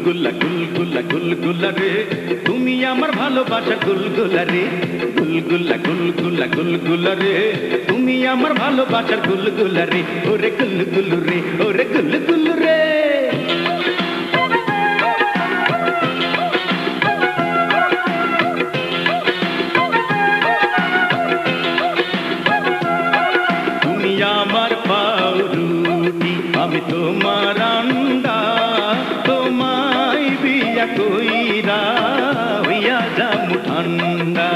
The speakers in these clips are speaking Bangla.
গুলগুলা গুলগুলা গুলগুলা রে তুমি আমার ভালোবাসা গুলগুলা রে গুলগুলা গুলগুলা গুলগুলা রে তুমি আমার ভালোবাসার গুলগুলা রে ওরে গুলগুলু রে ওরে গুলগুলু রে তুমি আমার পাউরুটি আমি তোমার আন্ডা তোমায় বিয়া কইরা হইয়া যামু ঠান্ডা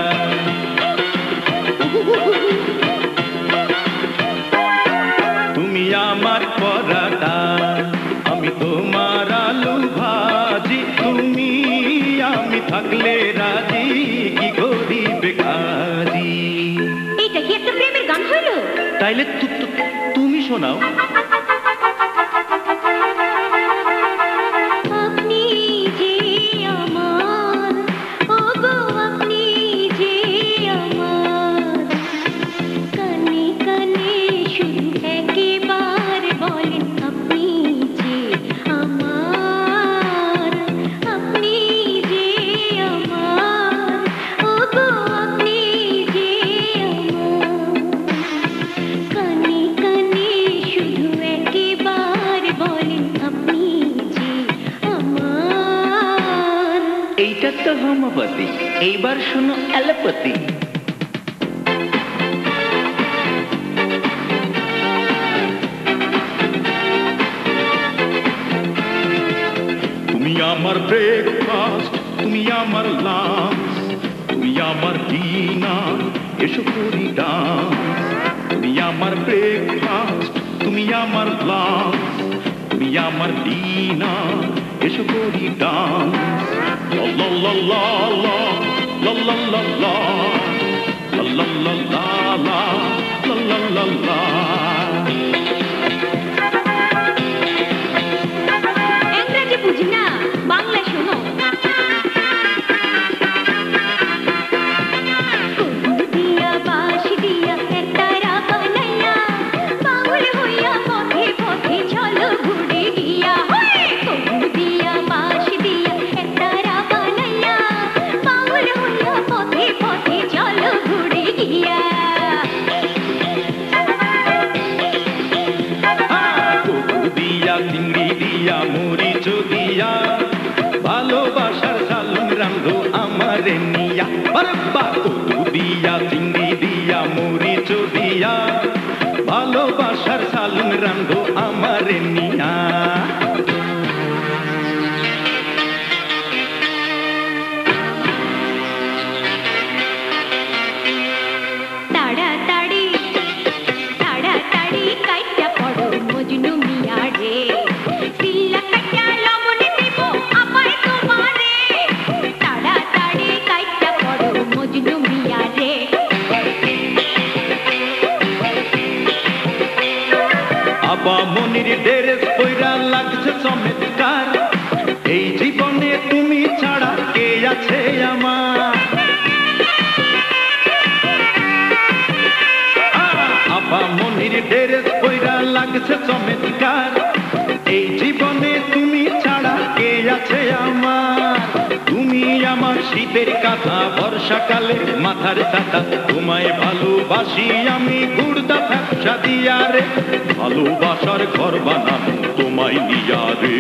তুমি আমার পরাটা আমি তোমার আলু ভাজি তুমি আমি থাকলে রাজি কি করিবে কাজি এটা কি একটা প্রেমের গান হইল তাইলে তুমি শোনাও এইটা তো হোমিওপ্যাথি এইবার শোনো অ্যালোপ্যাথি তুমি আমার ব্রেকফাস্ট তুমি আমার লাঞ্চ তুমি আমার ডিনার এসো করি ডান্স তুমি আমার ব্রেকফাস্ট তুমি আমার লাঞ্চ তুমি আমার ডিনার এসো করি dance la la la la la la la la la la la la la la la la ইংরেজি বুঝি না বাংলা শোনো দিয়া বাঁশি দিয়া একতারা বানাইয়া পাগল হইয়া পথে পথে চলো ঘুরে গিয়া দিয়া বাঁশি দিয়া একতারা বানাইয়া পাগল হইয়া পথে পথে চলো ঘুরে গিয়া দিয়া চিংড়ি দিয়া মরিচ দিয়া ভালোবাসার সালুন রান্ধো আমারে নিয়া বারবা দিয়া চিংড়ি দিয়া মরিচ দিয়া ভালোবাসার সালুন রান্ধো আমারে নিয়া তাড়াতাড়ি তাড়াতাড়ি কাইটা পড়ো মজনু মিয়া রে সিল্লা কাইটা লবণে দেব আমায় তোমারে তাড়াতাড়ি কাইটা পড়ো মজনু মিয়া রে আবা মনির ড্রেস পয়রা লাগছে চমৎকার এই জীবনে তুমি ছাড়া কে আছে আমার আবা মনির ড্রেস পয়রা লাগছে চমৎকার এই জীবনে তুমি ছাড়া কে আছে আমার তুমি আমার শীতের কথা বর্ষাকালে মাথার ছাতা তোমায় ভালোবাসি আমি গুড়দা ব্যবসা দিয়া রে ভালোবাসার ঘর বানাবো তোমায় নিয়া রে